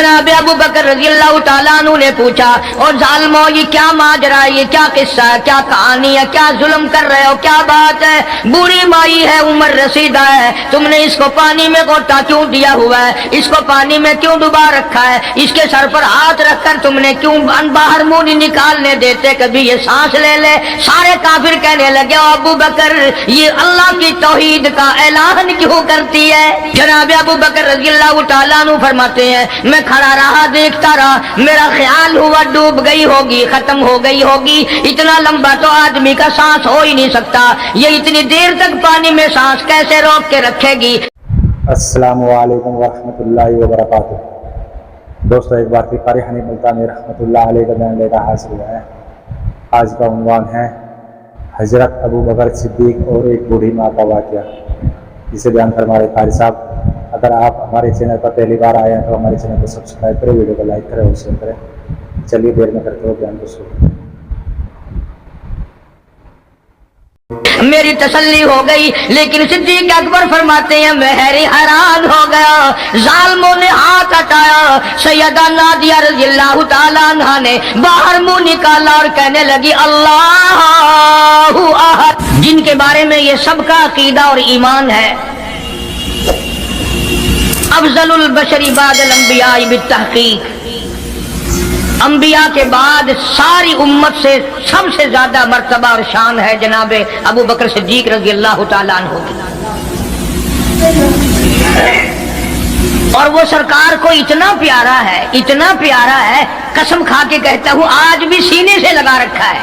جناب ابو بکر رضی اللہ تعالیٰ عنہ نے پوچھا، اور ظالمو یہ کیا ماجرا ہے، یہ کیا قصہ ہے، کیا کہانی ہے، کیا ظلم کر رہے ہو، کیا بات ہے؟ بوڑھی مائی ہے، عمر رسیدہ ہے، تم نے اس کو پانی میں غوطہ کیوں دیا ہوا ہے، اس کو پانی میں کیوں ڈبا رکھا ہے، اس کے سر پر ہاتھ رکھ کر تم نے کیوں باہر منہ نہیں نکالنے دیتے، کبھی یہ سانس لے لے۔ سارے کافر کہنے لگے، ابو بکر یہ اللہ کی توحید کا اعلان کیوں کرتی ہے؟ جناب ابو بکر رضی اللہ تعالیٰ عنہ فرماتے ہیں، میں کھڑا رہا، دیکھتا رہا، میرا خیال ہوا ڈوب گئی ہوگی، ختم ہو گئی ہوگی، اتنا لمبا تو آدمی کا سانس ہو ہی نہیں سکتا، یہ اتنی دیر تک پانی میں سانس کیسے روک کے رکھے گی؟ السلام علیکم ورحمۃ اللہ وبرکاتہ۔ دوستو ایک بار پھر قاری حنیف ملتانی رحمۃ اللہ علیہ کا بیان لے کر حاصل ہوا ہے۔ آج کا عنوان ہے حضرت ابو بکر صدیق اور ایک بوڑھی ماں کا واقعہ، جسے بیان فرما رہے قاری صاحب۔ اگر آپ ہمارے چینل پر پہلی بار آئے ہیں تو ہمارے چینل کو سبسکرائب کریں، ویڈیو کو لائک کریں اور شیئر کریں۔ چلیے دیر میں کرتے ہوئے بیان کو شروع۔ میری تسلی ہو گئی، لیکن صدیق اکبر فرماتے ہیں میں حیران ہو گیا۔ ظالموں نے ہاتھ ہٹایا، سیدہ نادیہ رضی اللہ تعالیٰ عنہا نے باہر منہ نکالا اور کہنے لگی اللہ احد، جن کے بارے میں یہ سب کا عقیدہ اور ایمان ہے۔ افضل البشر بعد الانبیاء بالتحقیق، انبیاء کے بعد ساری امت سے سب سے زیادہ مرتبہ اور شان ہے جناب ابو بکر صدیق رضی اللہ تعالیٰ عنہ کی۔ اور وہ سرکار کو اتنا پیارا ہے، اتنا پیارا ہے، قسم کھا کے کہتا ہوں آج بھی سینے سے لگا رکھا ہے۔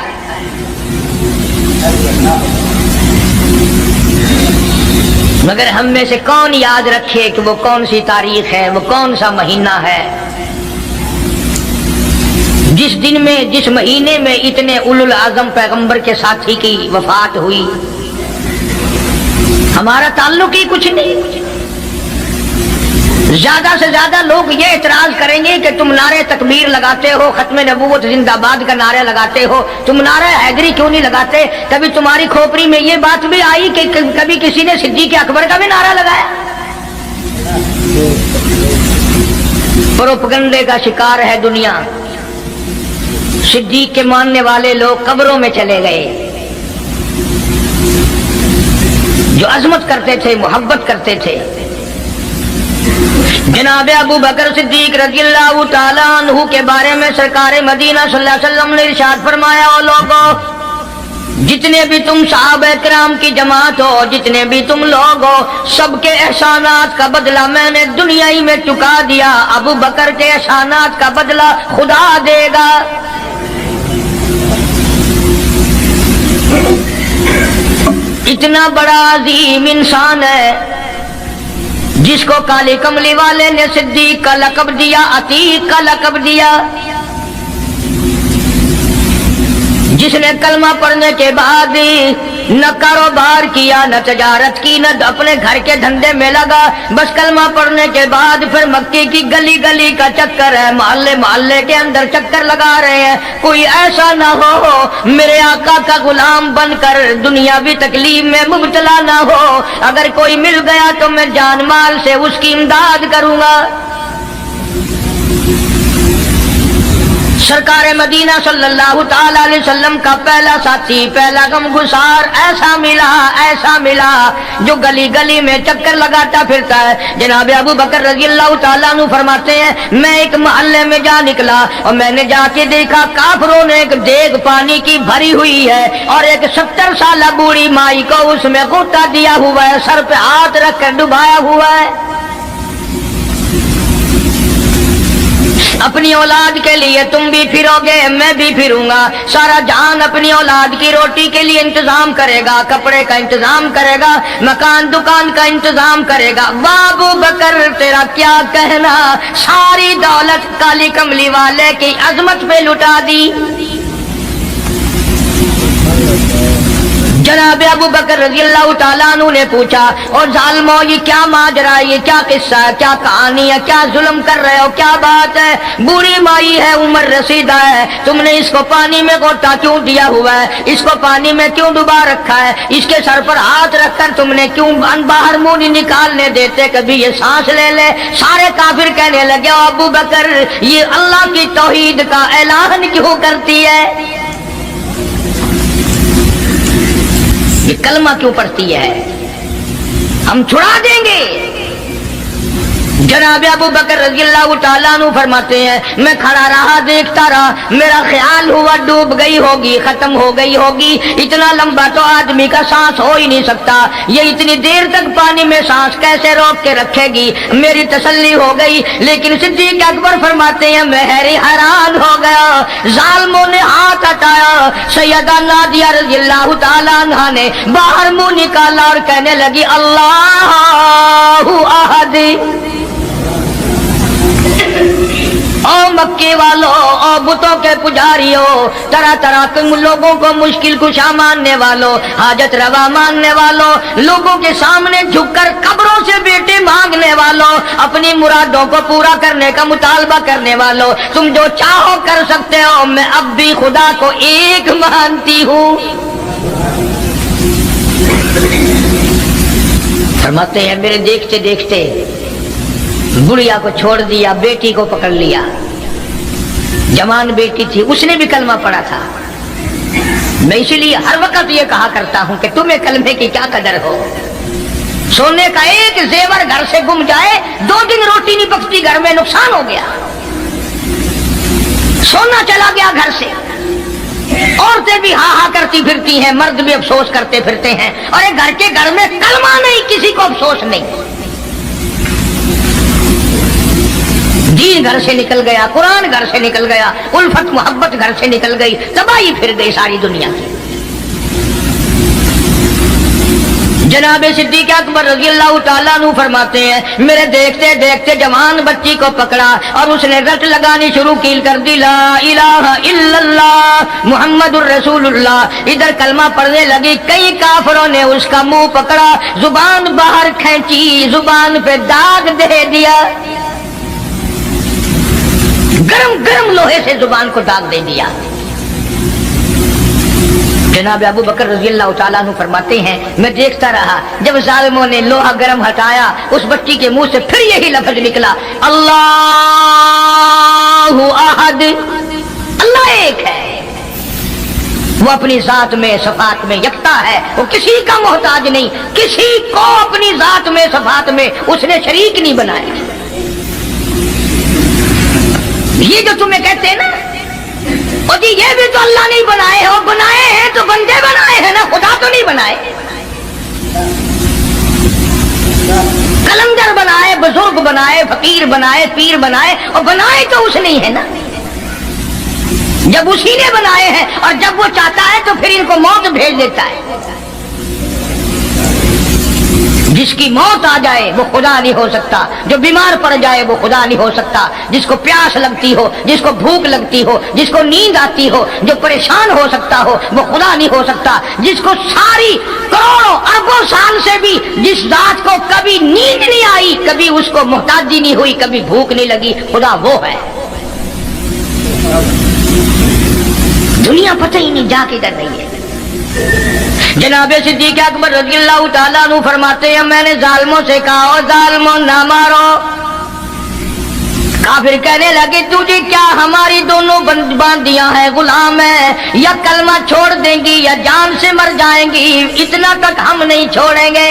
مگر ہم میں سے کون یاد رکھے کہ وہ کون سی تاریخ ہے، وہ کون سا مہینہ ہے جس دن میں، جس مہینے میں اتنے اولو العظم پیغمبر کے ساتھی کی وفات ہوئی؟ ہمارا تعلق ہی کچھ نہیں۔ زیادہ سے زیادہ لوگ یہ اعتراض کریں گے کہ تم نعرے تکبیر لگاتے ہو، ختم نبوت زندہ باد کا نعرہ لگاتے ہو، تم نعرہ حیدری کیوں نہیں لگاتے؟ کبھی تمہاری کھوپڑی میں یہ بات بھی آئی کہ کبھی کسی نے صدیق اکبر کا بھی نعرہ لگایا؟ پروپگنڈے کا شکار ہے دنیا۔ صدیق کے ماننے والے لوگ قبروں میں چلے گئے، جو عظمت کرتے تھے، محبت کرتے تھے۔ جناب ابو بکر صدیق رضی اللہ تعالیٰ عنہ کے بارے میں سرکار مدینہ صلی اللہ علیہ وسلم نے ارشاد فرمایا، او لوگو، جتنے بھی تم صحابہ کرام کی جماعت ہو، جتنے بھی تم لوگ ہو، سب کے احسانات کا بدلہ میں نے دنیا ہی میں چکا دیا، ابو بکر کے احسانات کا بدلہ خدا دے گا۔ اتنا بڑا عظیم انسان ہے جس کو کالی کملی والے نے صدیق کا لقب دیا، عتیق کا لقب دیا، جس نے کلمہ پڑھنے کے بعد نہ کاروبار کیا، نہ تجارت کی، نہ اپنے گھر کے دھندے میں لگا، بس کلمہ پڑھنے کے بعد پھر مکے کی گلی گلی کا چکر ہے، محلے محلے کے اندر چکر لگا رہے ہیں۔ کوئی ایسا نہ ہو میرے آقا کا غلام بن کر دنیاوی تکلیف میں مبتلا نہ ہو، اگر کوئی مل گیا تو میں جان مال سے اس کی امداد کروں گا۔ سرکار مدینہ صلی اللہ تعالی علیہ وسلم کا پہلا ساتھی، پہلا غم گسار ایسا ملا جو گلی گلی میں چکر لگاتا پھرتا ہے۔ جناب ابو بکر رضی اللہ تعالیٰ عنہ فرماتے ہیں میں ایک محلے میں جا نکلا اور میں نے جا کے دیکھا کافروں نے ایک دیگ پانی کی بھری ہوئی ہے اور ایک 70 سالہ بوڑھی مائی کو اس میں غوطہ دیا ہوا ہے، سر پہ ہاتھ رکھ کر ڈبایا ہوا ہے۔ اپنی اولاد کے لیے تم بھی پھرو گے، میں بھی پھروں گا۔ سارا جہان اپنی اولاد کی روٹی کے لیے انتظام کرے گا، کپڑے کا انتظام کرے گا، مکان دکان کا انتظام کرے گا۔ ابو بکر تیرا کیا کہنا، ساری دولت کالی کملی والے کی عظمت پہ لٹا دی۔ जनाब अबू बकर रजी अल्लाह तआला अन्हु ने पूछा, और जालिमो ये क्या माजरा है, ये क्या किस्सा है, क्या कहानी है, क्या जुल्म कर रहे हो, क्या बात है? बूढ़ी माई है, उम्र रसीदा है, तुमने इसको पानी में गोता क्यों दिया हुआ है, इसको पानी में क्यों डुबा रखा है, इसके सर पर हाथ रखकर तुमने क्यों बाहर मुंह नहीं निकालने देते, कभी ये सांस ले ले। सारे काफिर कहने लगे, अबू बकर ये अल्लाह की तौहीद का ऐलान क्यों करती है, ये कलमा क्यों पढ़ती है, हम छुड़ा देंगे। जनाब अबू बकर रज़ी अल्लाह तआला अन्हु फरमाते हैं, मैं खड़ा रहा, देखता रहा, मेरा ख्याल हुआ डूब गई होगी, खत्म हो गई होगी। इतना लंबा तो आदमी का सांस हो ही नहीं सकता, ये इतनी देर तक पानी में सांस कैसे रोक के रखेगी। मेरी तसल्ली हो गई, लेकिन सिद्दीक अकबर फरमाते हैं मैं हैरान हो गया। जालिमों ने हाथ हटाया, सैयदा नादिया रज़ी अल्लाह तआला अन्हा ने बाहर मुंह निकाला और कहने लगी, अल्लाहु अहद। ओ मक्के वालों, ओ बुतों के पुजारियों, तरह तरह के लोगों को मुश्किल कुशा मानने वालों, हाजत रवा मानने वालों, लोगों के सामने झुककर कब्रों से बेटे मांगने वालों, अपनी मुरादों को पूरा करने का मुतालबा करने वालों, तुम जो चाहो कर सकते हो, मैं अब भी खुदा को एक मानती हूँ। फरमाते हैं मेरे देखते देखते बुढ़िया को छोड़ दिया, बेटी को पकड़ लिया। जवान बेटी थी, उसने भी कलमा पढ़ा था। मैं इसीलिए हर वक्त ये कहा करता हूं कि तुम्हें कलमे की क्या कदर हो। सोने का एक जेवर घर से गुम जाए, 2 दिन रोटी नहीं पकती, घर में नुकसान हो गया। सोना चला गया घर से, औरतें भी हा हा करती फिरती हैं, मर्द भी अफसोस करते फिरते हैं, और एक घर में कलमा नहीं, किसी को अफसोस नहीं। दीन घर से निकल गया, कुरान घर से निकल गया, उल्फत मोहब्बत घर से निकल गई, तबाही फिर गई सारी दुनिया की। जनाब सिद्दीक अकबर रज़ी अल्लाह तआला अन्हु फरमाते हैं मेरे देखते देखते जवान बच्ची को पकड़ा और उसने रट लगानी शुरू की, कर दी ला इलाहा इल्लल्लाह मुहम्मदुर रसूलुल्लाह। इधर कलमा पढ़ने लगी, कई काफिरों ने उसका मुंह पकड़ा, जुबान बाहर खींची, जुबान पे दाग दे दिया, गरम गरम लोहे से जुबान को दाग दे दिया। जनाब अबू बकर रज़ी अल्लाह तआला अन्हु फरमाते हैं मैं देखता रहा, जब जालिमों ने लोहा गरम हटाया, उस बच्ची के मुंह से फिर यही लफ्ज निकला, अल्लाहु अहद, अल्लाह एक है। वो अपनी जात में सफात में यकता है, वो किसी का मोहताज नहीं, किसी को अपनी जात में सफात में उसने शरीक नहीं बनाया। ये जो तुम्हें कहते हैं ना, और जी ये भी तो अल्लाह नहीं बनाए हो, बनाए हैं तो बंदे बनाए हैं ना, खुदा तो नहीं बनाए। कलंदर बनाए, बुजुर्ग बनाए, फकीर बनाए, पीर बनाए, और बनाए तो उसने ही है ना। जब उसी ने बनाए हैं और जब वो चाहता है तो फिर इनको मौत भेज देता है। जिसकी मौत आ जाए वो खुदा नहीं हो सकता, जो बीमार पड़ जाए वो खुदा नहीं हो सकता, जिसको प्यास लगती हो, जिसको भूख लगती हो, जिसको नींद आती हो, जो परेशान हो सकता हो वो खुदा नहीं हो सकता। जिसको सारी करोड़ों अरबों साल से भी जिस रात को कभी नींद नहीं आई, कभी उसको मोहताजी नहीं हुई, कभी भूख नहीं लगी, खुदा वो है। दुनिया पता ही नहीं जा किधर रही है। जनाब सिद्दीक अकबर रज़ी अल्लाह तआला अन्हु फरमाते हैं मैंने जालिमों से कहा, ओ जालिमों ना मारो। काफिर कहने लगे तुझे क्या, हमारी दोनों बांदियां हैं, गुलाम है, या कलमा छोड़ देंगी या जान से मर जाएंगी, इतना तक हम नहीं छोड़ेंगे।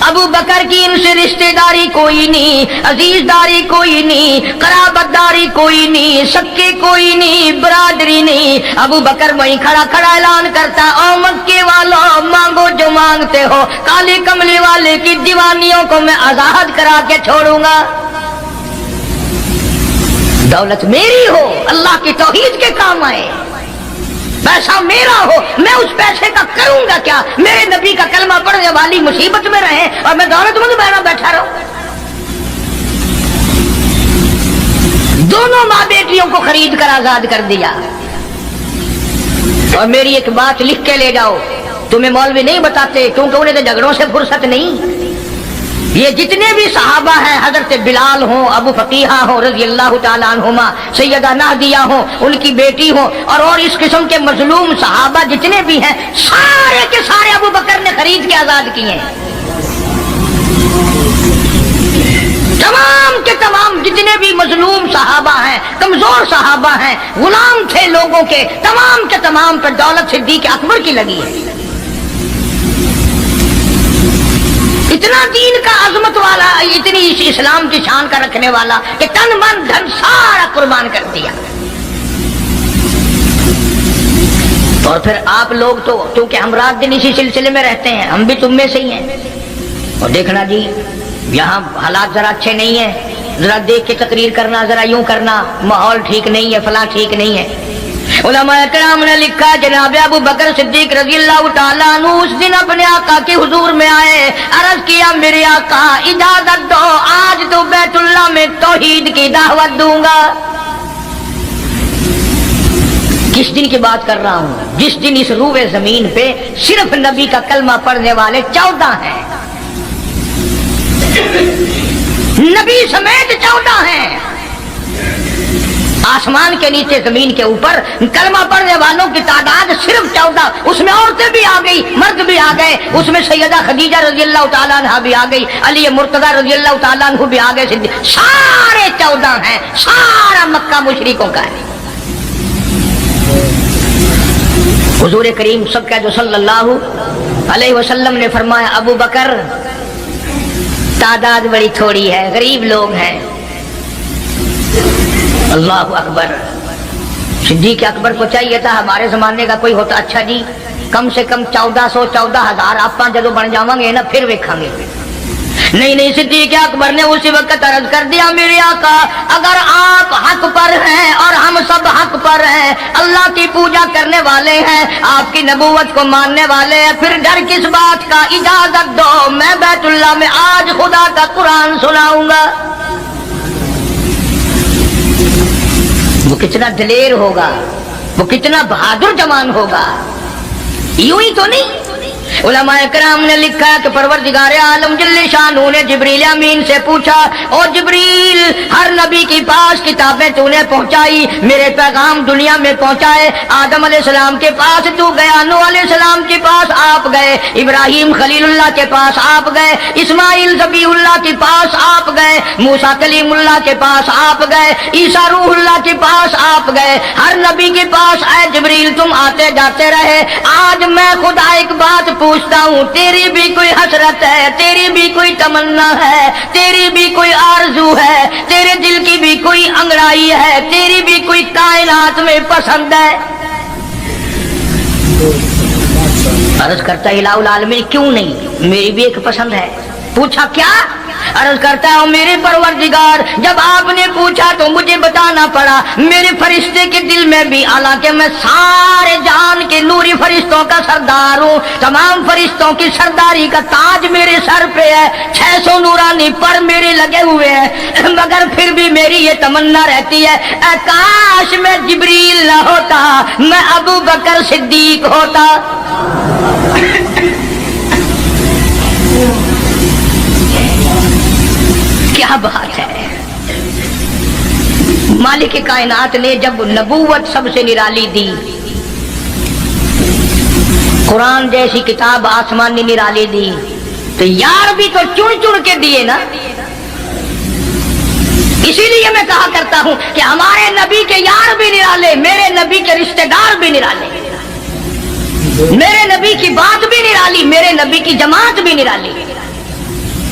अबू बकर की इनसे रिश्तेदारी कोई नहीं, अजीजदारी कोई नहीं, कराबतदारी कोई नहीं, सक्के कोई नहीं, बरादरी नहीं। अबू बकर वहीं खड़ा खड़ा ऐलान करता, ओ मक्के वालों मांगो जो मांगते हो, काली कमली वाले की दीवानियों को मैं आजाद करा के छोड़ूंगा। दौलत मेरी हो, अल्लाह की तौहीद के काम आए, पैसा मेरा हो, मैं उस पैसे का करूंगा क्या? मेरे नबी का कलमा पढ़ने वाली मुसीबत में रहे और मैं दौलतमंद बहना बैठा रहूं। दोनों माँ बेटियों को खरीद कर आजाद कर दिया। اور میری ایک بات لکھ کے لے جاؤ، تمہیں مولوی نہیں بتاتے کیونکہ انہیں تو جھگڑوں سے فرصت نہیں۔ یہ جتنے بھی صحابہ ہیں، حضرت بلال ہوں، ابو فقیہہ ہوں رضی اللہ تعالیٰ عنہما، سیدہ نہدیہ ہوں، ان کی بیٹی ہوں، اور اس قسم کے مظلوم صحابہ جتنے بھی ہیں، سارے کے سارے ابو بکر نے خرید کے آزاد کیے ہیں۔ تمام کے تمام جتنے بھی مظلوم صحابہ ہیں، کمزور صحابہ ہیں، غلام تھے لوگوں کے، تمام کے تمام پر دولت صدیق اکبر کی لگی ہے۔ اتنا دین کا عظمت والا، اتنی اسلام کی شان کا رکھنے والا کہ تن من دھن سارا قربان کر دیا۔ اور پھر آپ لوگ تو کیونکہ ہم رات دن اسی سلسلے میں رہتے ہیں، ہم بھی تم میں سے ہی ہیں۔ اور دیکھنا جی یہاں حالات ذرا اچھے نہیں ہیں، ذرا دیکھ کے تقریر کرنا، ذرا یوں کرنا، ماحول ٹھیک نہیں ہے، فلاں ٹھیک نہیں ہے۔ علماء کرام نے لکھا جناب ابو بکر صدیق رضی اللہ تعالیٰ عنہ اس دن اپنے آقا کے حضور میں آئے، عرض کیا میرے آقا اجازت دو، آج تو بیت اللہ میں توحید کی دعوت دوں گا۔ کس دن کی بات کر رہا ہوں؟ جس دن اس روئے زمین پہ صرف نبی کا کلمہ پڑھنے والے 14 ہیں، نبی سمیت 14 ہیں۔ آسمان کے نیچے زمین کے اوپر کلمہ پڑھنے والوں کی تعداد صرف 14، اس میں عورتیں بھی آ گئی، مرد بھی آ گئے، اس میں سیدہ خدیجہ رضی اللہ تعالیٰ عنہ بھی آ گئی، علی مرتضیٰ رضی اللہ تعالیٰ عنہ بھی آ گئے، سارے 14 ہیں، سارا مکہ مشرکوں کا ہے۔ حضور کریم سب کا جو صلی اللہ علیہ وسلم نے فرمایا ابو بکر تعداد بڑی تھوڑی ہے، غریب لوگ ہیں۔ اللہ اکبر۔ صدیق اکبر کو چاہیے تھا ہمارے زمانے کا کوئی ہوتا اچھا جی کم سے کم 1400 14,000 آپ جدو بن جاؤں گے نا پھر ویکھاں گے۔ نہیں، صدیق اکبر نے اسی وقت عرض کر دیا میرے آقا اگر آپ حق پر ہیں اور ہم سب حق پر ہیں، اللہ کی پوجا کرنے والے ہیں، آپ کی نبوت کو ماننے والے ہیں، پھر ڈر کس بات کا؟ اجازت دو میں بیت اللہ میں آج خدا کا قرآن سناؤں گا۔ وہ کتنا دلیر ہوگا، وہ کتنا بہادر جوان ہوگا، یوں ہی تو نہیں۔ علماء کرام نے لکھا کہ پروردگار عالم جل شانہ نے جبریل امین سے پوچھا او جبریل ہر نبی کے پاس کتابیں تو نے پہنچائی، میرے پیغام دنیا میں پہنچائے، آدم علیہ السلام کے پاس تو گیا، نوح علیہ السلام کے پاس آپ گئے، ابراہیم خلیل اللہ کے پاس آپ گئے، اسماعیل ذبیح اللہ کے پاس آپ گئے، موسیٰ کلیم اللہ کے پاس آپ گئے، عیسیٰ روح اللہ کے پاس آپ گئے، ہر نبی کے پاس اے جبریل تم آتے جاتے رہے۔ آج میں خدا ایک بات پوچھتا ہوں، تیری بھی کوئی حسرت ہے، تیری بھی کوئی تمنا ہے، تیری بھی کوئی آرزو ہے، تیرے دل کی بھی کوئی انگڑائی ہے، تیری بھی کوئی کائنات میں پسند ہے؟ عرض کرتا الہ العالمین کیوں نہیں، میری بھی ایک پسند ہے۔ پوچھا کیا؟ عرض کرتا ہوں میرے پروردگار جب آپ نے پوچھا تو مجھے بتانا پڑا، میرے فرشتے کے دل میں بھی، حالانکہ میں سارے جہان کے نوری فرشتوں کا سردار ہوں، تمام فرشتوں کی سرداری کا تاج میرے سر پہ ہے، 600 نورانی پر میرے لگے ہوئے ہیں، مگر پھر بھی میری یہ تمنا رہتی ہے اے کاش میں جبریل نہ ہوتا، میں ابو بکر صدیق ہوتا۔ کیا بات ہے! مالک کائنات نے جب نبوت سب سے نرالی دی، قرآن جیسی کتاب آسمان نے نرالی دی، تو یار بھی تو چن چن کے دیے نا۔ اسی لیے میں کہا کرتا ہوں کہ ہمارے نبی کے یار بھی نرالے، میرے نبی کے رشتہ دار بھی نرالے، میرے نبی کی بات بھی نرالی، میرے نبی کی جماعت بھی نرالی۔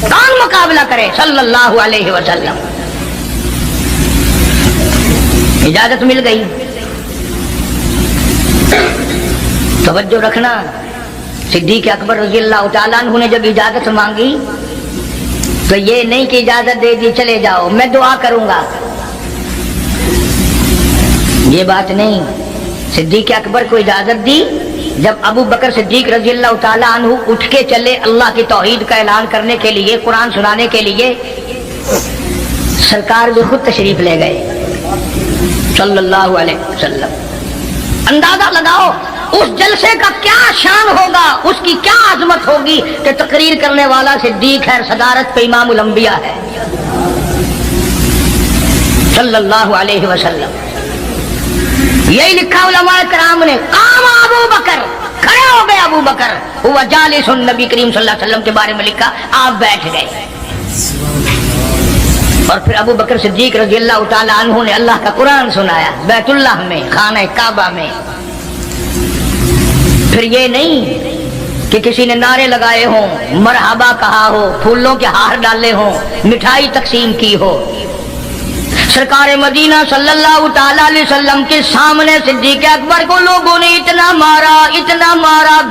کون مقابلہ کرے صلی اللہ علیہ وسلم؟ اجازت مل گئی۔ توجہ رکھنا، صدیق اکبر رضی اللہ تعالیٰ عنہ نے جب اجازت مانگی تو یہ نہیں کہ اجازت دے دی چلے جاؤ میں دعا کروں گا، یہ بات نہیں۔ صدیق اکبر کو اجازت دی، جب ابو بکر صدیق رضی اللہ تعالیٰ عنہ اٹھ کے چلے اللہ کی توحید کا اعلان کرنے کے لیے، قرآن سنانے کے لیے، سرکار بھی خود تشریف لے گئے صلی اللہ علیہ وسلم۔ اندازہ لگاؤ उस जलसे का क्या शान होगा, उसकी क्या आजमत होगी कि तकरीर करने वाला सिद्दीक है, सदारत पे इमामुल अंबिया है सल्लल्लाहु अलैहि वसल्लम। यही लिखा उलमाए कराम ने, काम अबू बकर, खड़े हो गए अबू बकर, हुआ जालिसुन, नबी करीम सल्लल्लाहु अलैहि वसल्लम के बारे में लिखा, आप बैठ गए। और फिर अबू बकर सिद्दीक रज़ियल्लाहु ताला अन्हु ने अल्लाह का कुरान सुनाया बैतुल्लाह में, खाना काबा में। फिर ये नहीं कि किसी ने नारे लगाए हों, मरहबा कहा हो, फूलों के हार डाले हों, मिठाई तकसीम की हो। सरकार मदीना सल्लल्लाहु ताला अलैहि वसल्लम के सामने सिद्दीक अकबर को लोगों ने इतना मारा,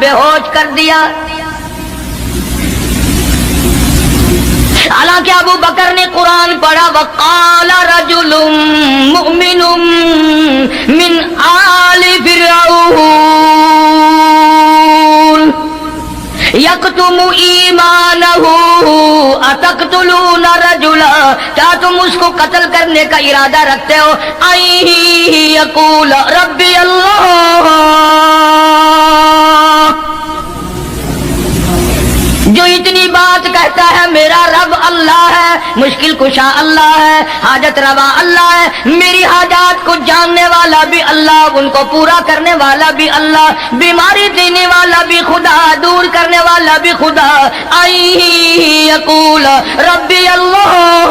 बेहोश कर दिया। हालांकि अबू बकर ने कुरान पढ़ा, वक़ाला रजुलुम मुमिनुम मिन आलि फिरऔन यक्तुमु ईमानहु अतक़्तुलूना रजुला, क्या तुम उसको कत्ल करने का इरादा रखते हो? आई यक़ूल रब्बी अल्लाह, जो इतनी बात कहता है मेरा रब अल्लाह है, मुश्किल कुशा अल्लाह है, हाजत रवा अल्लाह है, मेरी हाजात को जानने वाला भी अल्लाह, उनको पूरा करने वाला भी अल्लाह, बीमारी देने वाला भी खुदा, दूर करने वाला भी खुदा। आई यक़ूल रब्बी अल्लाह,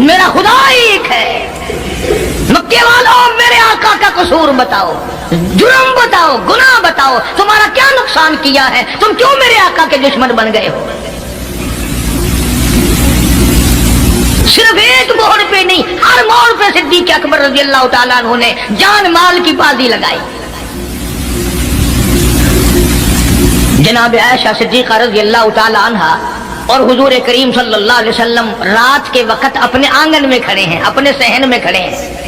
मेरा खुदा एक है। मक्के वालों, मेरे आका का कसूर बताओ, जुर्म बताओ, गुनाह बताओ, तुम्हारा क्या नुकसान किया है, तुम क्यों मेरे आका के दुश्मन बन गए हो? सिर्फ एक मोड़ पे नहीं, हर मोड़ पे सिद्दीक अकबर रज़ियल्लाहु ताला अन्हु ने जान माल की बाजी लगाई। जनाब आयशा सिद्दीक़ा रज़ियल्लाहु ताला अन्हा और हुजूर करीम सल्लल्लाहु अलैहि वसल्लम रात के वक्त अपने आंगन में खड़े हैं, अपने सहन में खड़े हैं।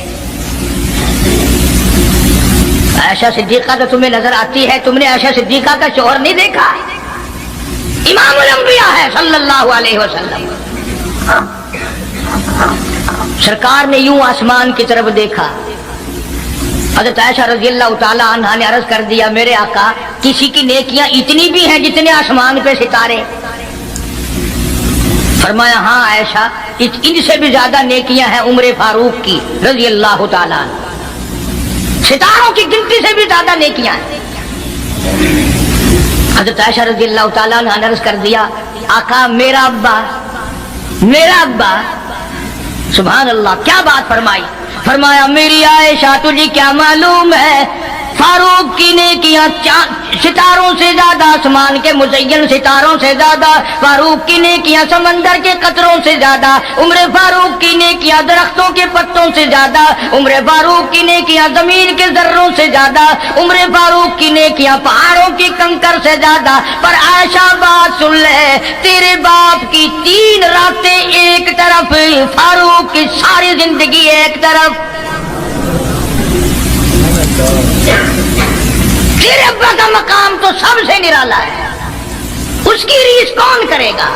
आयशा सिद्दीक़ा तो तुम्हें नजर आती है, तुमने आयशा सिद्दीक़ा का शौहर नहीं देखा? इमामुल अंबिया है सल्लल्लाहु अलैहि वसल्लम। सरकार ने यूं आसमान की तरफ देखा, हज़रत आयशा रज़ियल्लाहु ताला अन्हा ने अर्ज कर दिया, मेरे आका, किसी की नेकियां इतनी भी हैं जितने आसमान पे सितारे? फरमाया, हाँ आयशा, इनसे भी ज्यादा नेकियां हैं उम्र फारूक की रज़ियल्लाहु ताला, सितारों की गिनती से भी ज्यादा नेकियां हैं। हज़रत आयशा रज़ियल्लाहु ताला ने अर्ज कर दिया, आका मेरा अब्बा, सुभान अल्लाह, क्या बात फरमाई? फरमाया, मेरी आयशा, तुझे क्या मालूम है, फारूक की नेकियां सितारों से ज्यादा, आसमान के मुज़य्यन सितारों से ज्यादा, फारूक की नेकियां समंदर के कतरों से ज्यादा, उम्र फारूक की नेकियां दरख्तों के पत्तों से ज्यादा, उम्र फारूक की नेकियां जमीन के जर्रों से ज्यादा, उम्र फारूक की नेकियां पहाड़ों की कंकर से ज्यादा। पर आयशा बात सुन ले, तेरे बाप की 3 रातें एक तरफ, फारूक की सारी जिंदगी एक तरफ। तेरे अब्बा का मकाम तो सबसे निराला है, उसकी रीस कौन करेगा?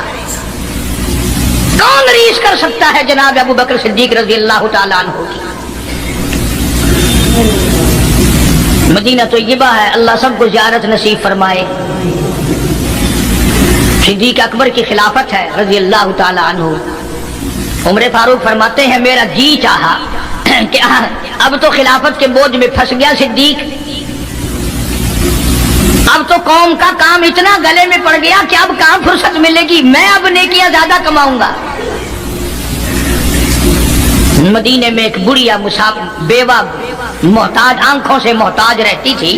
कौन रीस कर सकता है जनाब अबू बकर सिद्दीक रज़ियल्लाहु ताला अन्हु की? मदीना तय्यबा है, अल्लाह सबको ज़ियारत नसीब फरमाए। सिद्दीक अकबर की खिलाफत है रज़ियल्लाहु ताला अन्हु। उमर फारूक फरमाते हैं, मेरा जी चाहा कि अब तो खिलाफत के बोझ में फंस गया सिद्दीक, अब तो कौम का काम इतना गले में पड़ गया कि अब कहां फुर्सत मिलेगी, मैं अब नेकियां ज्यादा कमाऊंगा। मदीने में एक बुढ़िया बेवा मोहताज, आंखों से मोहताज रहती थी।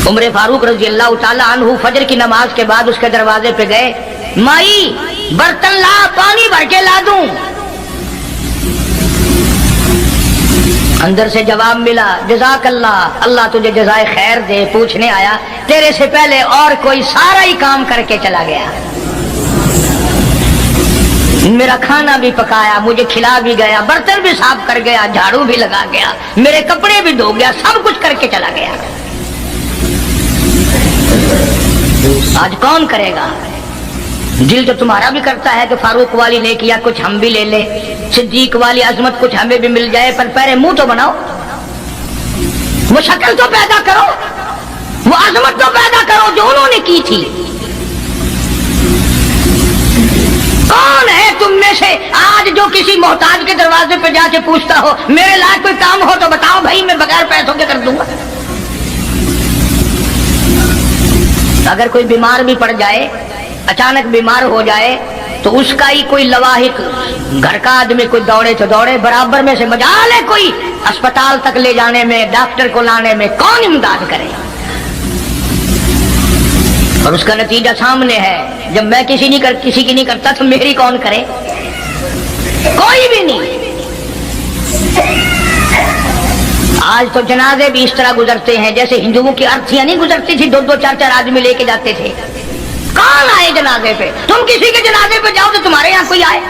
उमर फारूक रज़ियल्लाहु ताला अन्हु फजर की नमाज के बाद उसके दरवाजे पे गए, माई बर्तन ला, पानी भर के ला दूं। अंदर से जवाब मिला, जज़ाकल्लाह, अल्लाह तुझे जज़ाए खैर दे, पूछने आया तेरे से पहले और कोई सारा ही काम करके चला गया, मेरा खाना भी पकाया, मुझे खिला भी गया, बर्तन भी साफ कर गया, झाड़ू भी लगा गया, मेरे कपड़े भी धो गया, सब कुछ करके चला गया। आज कौन करेगा? दिल तो तुम्हारा भी करता है कि फारूक वाली ने किया, कुछ हम भी ले ले, सिद्दीक वाली अजमत कुछ हमें भी मिल जाए, पर पहले मुंह तो बनाओ, वो शक्ल तो पैदा करो, वो अजमत तो पैदा करो जो उन्होंने की थी। कौन है तुम में से आज जो किसी मोहताज के दरवाजे पे जाके पूछता हो मेरे लायक कोई काम हो तो बताओ भाई, मैं बगैर पैसों के कर दूंगा। अगर कोई बीमार भी पड़ जाए, अचानक बीमार हो जाए, तो उसका ही कोई लवाहिक घर का आदमी कोई दौड़े तो दौड़े, बराबर में से मजाल है कोई अस्पताल तक ले जाने में, डॉक्टर को लाने में कौन इमदाद करे। और उसका नतीजा सामने है, जब मैं किसी की नहीं करता तो मेरी कौन करे, कोई भी नहीं। आज तो जनाजे भी इस तरह गुजरते हैं जैसे हिंदुओं की अर्थियां नहीं गुजरती थी, 2-2 4-4 आदमी लेके जाते थे। कौन आए जनाजे पे? तुम किसी के जनाजे पे जाओ तो तुम्हारे यहां कोई आए,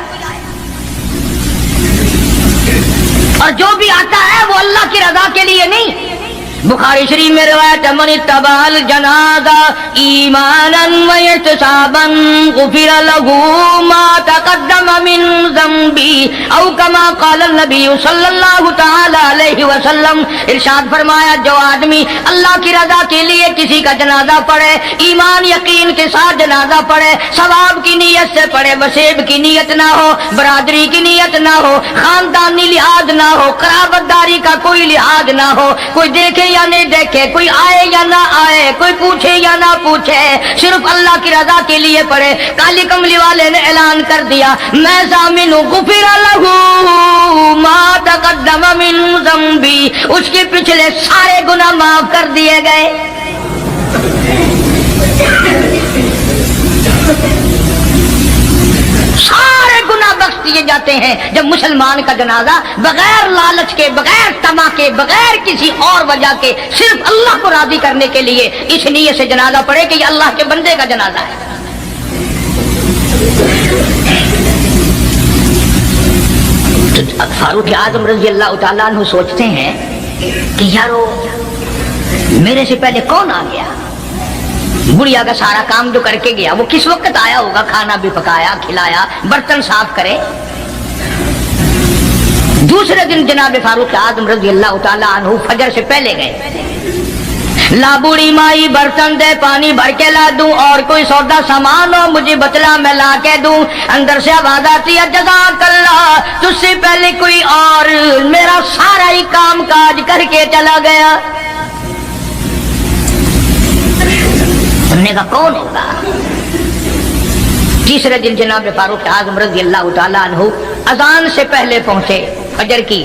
और जो भी आता है वो अल्लाह की रजा के लिए नहीं। बुखारी शरीफ में रिवायत है, मन इत्तबाल जनाजा ईमानन व इहतिसाबन गुफिर लहू मा तक़द्दम मिन ज़ंबी औ कमा क़ाल नबी सल्लल्लाहु तआला अलैहि वसल्लम। इरशाद फरमाया, जो आदमी अल्लाह की रजा के लिए किसी का जनाजा पढ़े, ईमान यकीन के साथ जनाजा पढ़े, सवाब की नीयत से पढ़े, वसेब की नीयत ना हो, बरादरी की नीयत ना हो, खानदानी लिहाज ना हो, कराबतदारी का कोई लिहाज ना हो, कोई देखे या नहीं देखे, कोई आए या ना आए, कोई पूछे या ना पूछे, सिर्फ अल्लाह की रजा के लिए पढ़े। काली कमली वाले ने ऐलान कर दिया, मैं ज़ामिन गुफिर लहू मा तक़द्दम मिन ज़ंबी, उसके पिछले सारे गुनाह माफ कर दिए गए। सारे गुनाह बख्श दिए जाते हैं जब मुसलमान का जनाजा बगैर लालच के, बगैर तमा के, बगैर किसी और वजह के, सिर्फ अल्लाह को राजी करने के लिए इस नियत से जनाजा पढ़े कि ये अल्लाह के बंदे का जनाजा है। तो फारूक आजम रजी अल्लाह तआला अन्हु सोचते हैं कि यारो मेरे से पहले कौन आ गया, बुढ़िया का सारा काम जो करके गया वो किस वक्त आया होगा, खाना भी पकाया, खिलाया, बर्तन साफ करे। दूसरे दिन जनाब फारूक आजम रज़ी अल्लाह तआला अन्हु फजर से पहले गए। ला बूढ़ी माई बर्तन दे, पानी भर के ला दूं, और कोई सौदा सामान हो मुझे बतला मैं ला के दूं। अंदर से आवाज आती है, जज़ाकल्लाह, तुझसे पहले कोई और मेरा सारा ही काम काज करके चला गया। हमने कहा कौन होगा? तीसरे दिन जनाब फारूक आजम रज़ी अल्लाह तआला अन्हु अजान से पहले पहुंचे फजर की,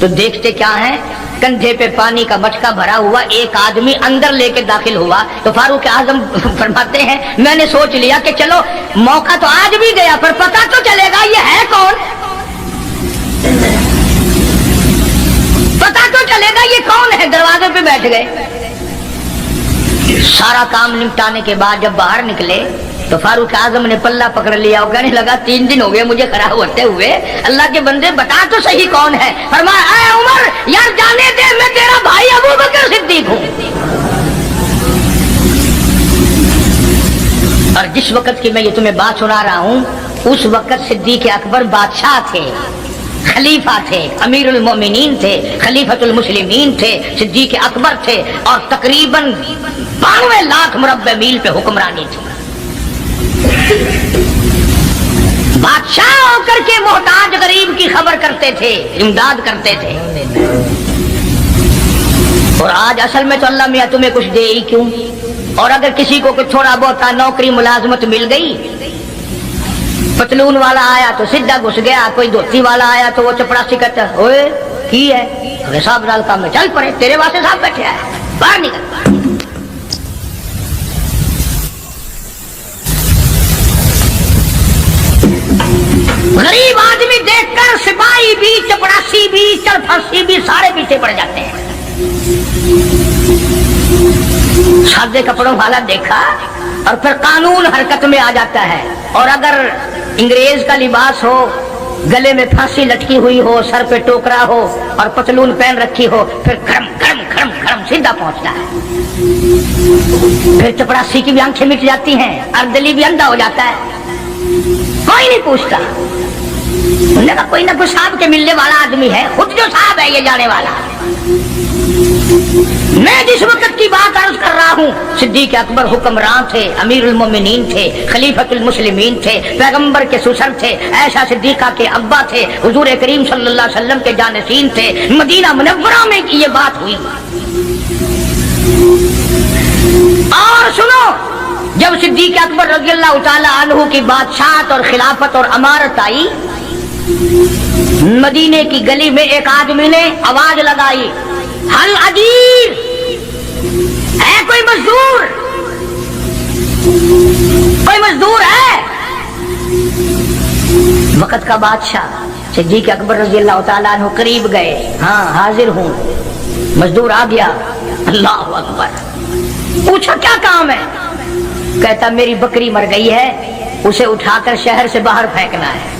तो देखते क्या है, कंधे पे पानी का मटका भरा हुआ एक आदमी अंदर लेके दाखिल हुआ। तो फारूक आजम फरमाते हैं, मैंने सोच लिया कि चलो मौका तो आज भी गया, पर पता तो चलेगा ये है कौन, पता तो चलेगा ये कौन है। दरवाजे पे बैठ गए। सारा काम निपटाने के बाद जब बाहर निकले तो फारूक आजम ने पल्ला पकड़ लिया और कहने लगा, 3 दिन हो गए मुझे खड़ा होते हुए, अल्लाह के बंदे बता तो सही कौन है। फरमाया, ऐ उमर यार जाने दे, मैं तेरा भाई अबू बकर सिद्दीक हूँ। और जिस वक्त की मैं ये तुम्हें बात सुना रहा हूँ, उस वक्त सिद्दीक अकबर बादशाह थे, खलीफा थे, अमीरुल मोमिनीन थे, खलीफतुल मुस्लिमीन थे, सिद्दीक अकबर थे, और तकरीबन 92 लाख मुरब्बे मील पे हुक्मरानी थी। बादशाह होकर के मोहताज गरीब की खबर करते थे, इमदाद करते थे। और आज असल में तो अल्लाह मियां तुम्हें कुछ दे ही क्यों, और अगर किसी को कुछ थोड़ा बहुत नौकरी मुलाजमत मिल गई, पतलून वाला आया तो सीधा घुस गया, कोई धोती वाला आया तो वो चपड़ासी कहता, ओए की है, हिसाब डाल काम में चल पड़े, तेरे वास्ते साहब बैठे है, बाहर निकल। गरीब आदमी देखकर सिपाही भी, चपड़ासी भी, चरफसी भी सारे पीछे पड़ जाते हैं। सादे कपड़ों वाला देखा और फिर कानून हरकत में आ जाता है। और अगर अंग्रेज का लिबास हो, गले में फांसी लटकी हुई हो, सर पे टोकरा हो और पतलून पहन रखी हो, फिर खड़म खड़म खड़म खड़म सीधा पहुंचता है। फिर चपड़ासी की भी आंखें मिट जाती हैं, अर्दली भी अंधा हो जाता है, कोई नहीं पूछता। उन्होंने कहा कोई ना कोई साहब के मिलने वाला आदमी है, खुद जो साहब है ये जाने वाला। मैं जिस वक्त की बात अर्ज कर रहा हूँ, सिद्दीक अकबर हुक्मरान थे, अमीरुल मोमिनीन थे, खलीफतुल मुस्लिमीन थे, पैगंबर के सुसर थे, ऐशा सिद्दीका के अब्बा थे, हुजूर करीम सल्लल्लाहु अलैहि वसल्लम के जानशीन थे। मदीना मुनव्वरा में ये बात हुई। और सुनो, जब सिद्दीक अकबर रज़ियल्लाहु ताला अन्हु की बादशाहत और खिलाफत और अमारत आई, मदीने की गली में एक आदमी ने आवाज लगाई, हल अजीर है कोई मजदूर, कोई मजदूर है। वक्त का बादशाह सिद्दीक अकबर रज़ियल्लाहु ताला अन्हु करीब गए, हाँ हाजिर हूं। मजदूर आ गया, अल्लाह अकबर। पूछा क्या काम है? कहता मेरी बकरी मर गई है, उसे उठाकर शहर से बाहर फेंकना है।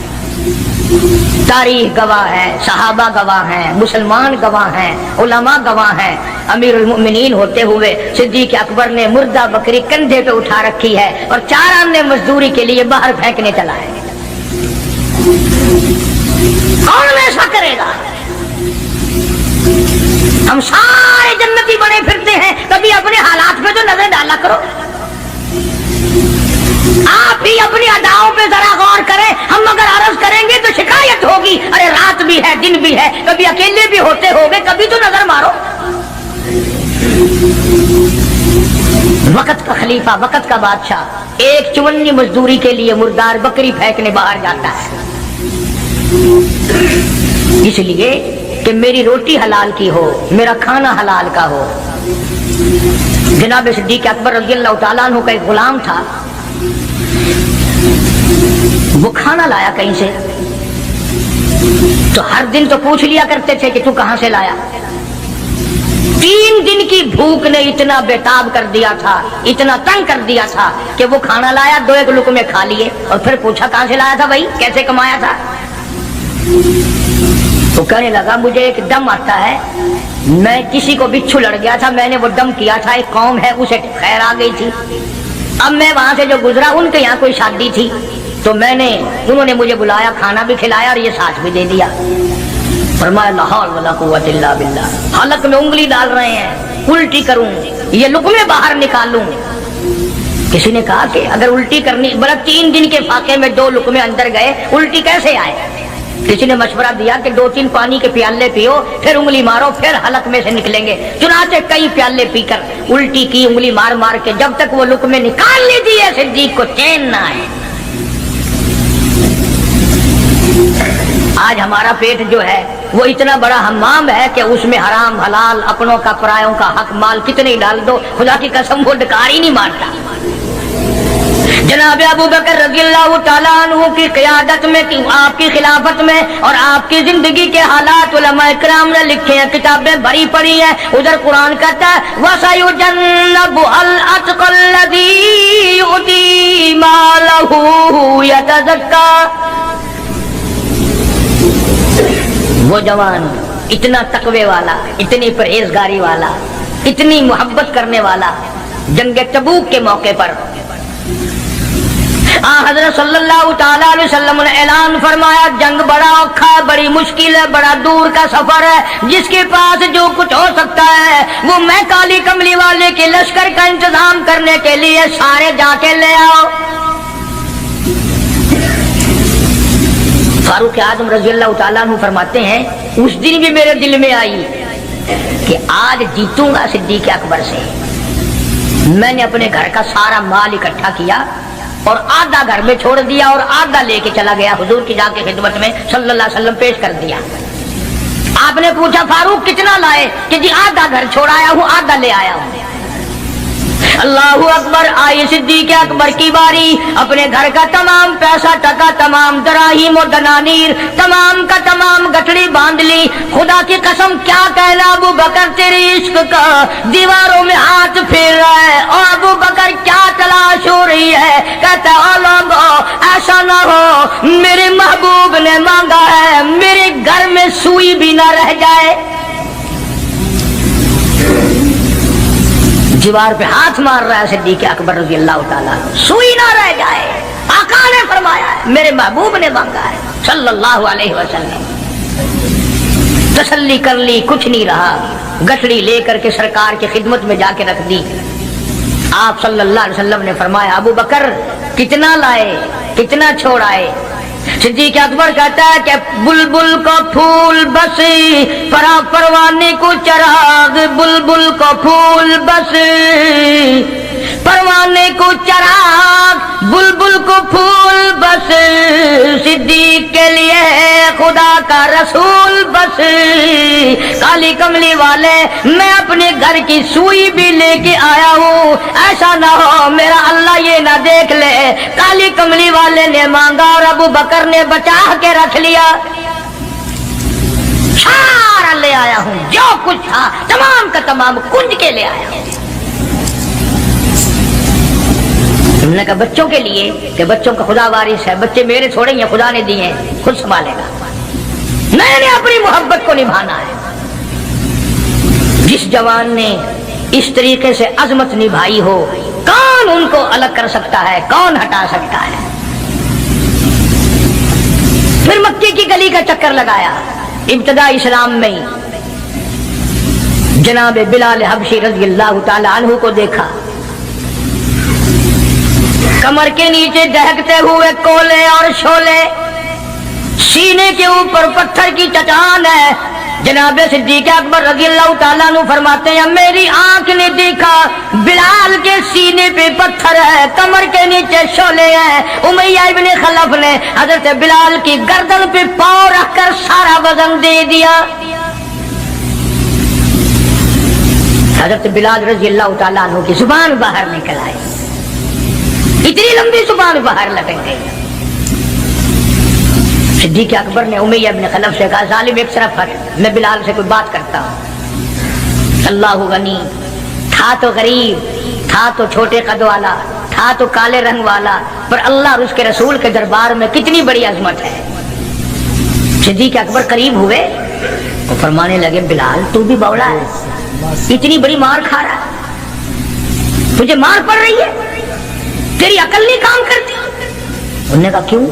तारीख गवाह है, सहाबा गवाह हैं, मुसलमान गवाह हैं, उलमा गवाह हैं। अमीरुल मोमिनीन होते हुए सिद्दीक अकबर ने मुर्दा बकरी कंधे पे उठा रखी है और 4 आने मजदूरी के लिए बाहर फेंकने चला है। कौन ऐसा करेगा? हम सारे जन्नती बने फिरते हैं, कभी अपने हालात पे तो नजर डाला करो। आप ही अपनी अदाओं पे जरा गौर करें। हम अगर अर्ज करेंगे तो शिकायत होगी, अरे रात भी है दिन भी है, कभी अकेले भी होते होगे, कभी तो नजर मारो। वक्त का खलीफा, वक्त का बादशाह एक चुवन्नी मजदूरी के लिए मुर्दार बकरी फेंकने बाहर जाता है, इसलिए कि मेरी रोटी हलाल की हो, मेरा खाना हलाल का हो। जनाब सिद्दीक अकबर रज़ियल्लाहु ताला अन्हु का एक गुलाम था, वो खाना लाया कहीं से, तो हर दिन तो पूछ लिया करते थे कि तू कहां से लाया। 3 दिन की भूख ने इतना बेताब कर दिया था, इतना तंग कर दिया था कि वो खाना लाया, 2 लुकमे खा लिए और फिर पूछा कहां से लाया था भाई, कैसे कमाया था। तो कहने लगा मुझे एक दम आता है, मैं किसी को बिच्छू लड़ गया था, मैंने वो दम किया था, एक कौम है उसे खैर आ गई थी। अब मैं वहां से जो गुजरा, उनके यहाँ कोई शादी थी, तो उन्होंने मुझे बुलाया, खाना भी खिलाया और ये साथ भी दे दिया। फरमाया ला हौल वला कुव्वत इल्ला बिल्लाह। हलक में उंगली डाल रहे हैं, उल्टी करूं, ये लुकमे बाहर निकालूं। किसी ने कहा कि अगर उल्टी करनी, बड़ा 3 दिन के फाके में 2 लुकमे अंदर गए, उल्टी कैसे आए? किसी ने मशवरा दिया कि 2-3 पानी के प्याले पियो, फिर उंगली मारो, फिर हलक में से निकलेंगे। चुनाचे कई प्याले पीकर उल्टी की, उंगली मार मार के, जब तक वो लुकमे निकाल नहीं दिए सिद्दीक को चैन ना आए। आज हमारा पेट जो है वो इतना बड़ा हम्माम है कि उसमें हराम हलाल, अपनों का परायों का हक माल कितने डाल दो, खुदा की कसम वो डकार ही नहीं मारता। जनाब अबू बकर रज़ियल्लाहु ताला अन्हु की क़ियादत में, आपकी खिलाफत में और आपकी जिंदगी के हालात उलमा इकराम ने लिखे हैं, किताबें भरी पड़ी हैं। उधर कुरान कहता है वसयुजन्नबुल अत्क़ल्लज़ी युती मालहू यतज़क्का। वो जवान इतना तकवे वाला, इतनी परहेजगारी वाला, इतनी मोहब्बत करने वाला, जंग तबूक के मौके पर हज़रत सल्लल्लाहु ताला अलैहि वसल्लम ने ऐलान फरमाया, जंग बड़ा औखा है, बड़ी मुश्किल है, बड़ा दूर का सफर है, जिसके पास जो कुछ हो सकता है वो मैं काली कमली वाले के लश्कर का इंतजाम करने के लिए सारे जाके ले आओ। फारूक आजम रज़ियल्लाहु ताला अन्हु फरमाते हैं, उस दिन भी मेरे दिल में आई कि आज जीतूंगा सिद्दीक अकबर से। मैंने अपने घर का सारा माल इकट्ठा किया और आधा घर में छोड़ दिया और आधा लेके चला गया, हुजूर की जाके खिदमत में सल्लल्लाहु अलैहि वसल्लम पेश कर दिया। आपने पूछा फारूक कितना लाए? कि जी आधा घर छोड़ाया हूँ, आधा ले आया हूँ। अल्लाहु अकबर। आई सिद्दीक अकबर की बारी, अपने घर का तमाम पैसा टका, तमाम दराहिम और दनानीर, तमाम का तमाम गठड़ी बांध ली। खुदा की कसम क्या कहना, अबू बकर तेरे इश्क का दीवारों में हाथ फेर रहा है। और अबू बकर क्या तलाश हो रही है? कहता है लोगों ऐसा ना हो, मेरे महबूब ने मांगा है मेरे घर में सुई भी ना रह जाए। दीवार पे हाथ मार रहा है सिद्दीक अकबर रज़ियल्लाहु ताला, सुई ना रह जाए। आका ने फरमाया है, मेरे महबूब ने मांगा है। صلی اللہ علیہ وسلم. تسلی کر لی, کچھ نہیں رہا, گٹڑی لے کر کے سرکار کی خدمت میں جا کے رکھ دی. آپ صلی اللہ علیہ وسلم نے فرمایا ابو بکر کتنا لائے, کتنا چھوڑائے؟ صدیق اکبر کہتا ہے کہ بلبل کو پھول بس پروانے کو چراغ, بلبل کو پھول بس پروانے کو چراغ, بلبل کو پھول بس صدیق کے لیے خدا کا رسول بس. کالی کملی والے میں اپنے گھر کی سوئی بھی لے کے آیا ہوں, ایسا نہ ہو میرا اللہ یہ نہ دیکھ لے. کالی کملی والے نے مانگا اور ابو بکر نے بچا کے رکھ لیا. سارا لے آیا ہوں, جو کچھ تھا تمام کا تمام کنج کے لے آیا ہوں. ہم نے کہا بچوں کے لیے کہ بچوں کا خدا وارث ہے, بچے میرے تھوڑے ہیں, خدا نے دیے ہیں, خود سنبھالے گا. میں نے اپنی محبت کو نبھانا ہے. جس جوان نے اس طریقے سے عظمت نبھائی ہو, کون ان کو الگ کر سکتا ہے, کون ہٹا سکتا ہے؟ پھر مکے کی گلی کا چکر لگایا. ابتدا اسلام میں جناب بلال حبشی رضی اللہ تعالی عنہ کو دیکھا, کمر کے نیچے دہکتے ہوئے کولے اور شولے, سینے کے اوپر پتھر کی چٹان ہے. جناب صدیق اکبر رضی اللہ تعالیٰ عنہ فرماتے ہیں میری آنکھ نے دیکھا بلال کے سینے پہ پتھر ہے, کمر کے نیچے شولے ہیں. امیہ ابن خلف نے حضرت بلال کی گردن پہ پاؤں رکھ کر سارا وزن دے دیا. حضرت بلال رضی اللہ تعالیٰ عنہ کی زبان باہر نکل آئی, اتنی لمبی زبان باہر لٹک گئی. صدیق اکبر نے امیہ ابن خلف سے کہا ظالم ایک طرف ہٹ, میں بلال سے کوئی بات کرتا ہوں. اللہ غنی, تھا تو غریب, تھا تو چھوٹے قد والا, تھا تو کالے رنگ والا, پر اللہ اور اس کے رسول کے دربار میں کتنی بڑی عظمت ہے. صدیق اکبر قریب ہوئے تو فرمانے لگے بلال تو بھی بولا ہے, اتنی بڑی مار کھا رہا ہے, تجھے مار پڑ رہی ہے, تیری عقل نہیں کام کرتی. انہوں نے کہا کیوں؟